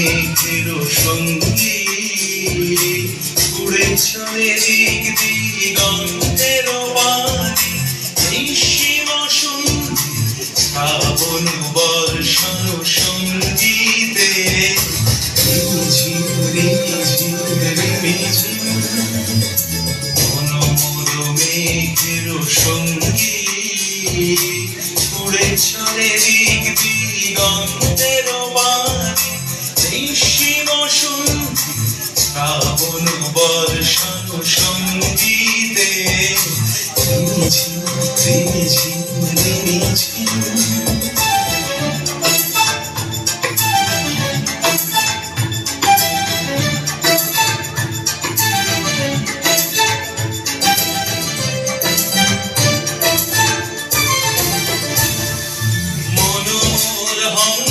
মেঘের সঙ্গী উড়ে চলে দিক দিগন্তের বাণী নিঃসীম সন্ধি শ্রাবণ বর্ষণ সঙ্গীতে ঝিম ঝিম ঝিম মনোমর মেঘের সঙ্গী উড়ে চলে দিক দিগন্তের বাণী নিঃসীম সন্ধি শ্রাবণ বর্ষণ সঙ্গীতে ঝিম ঝিম ঝিম মনোহর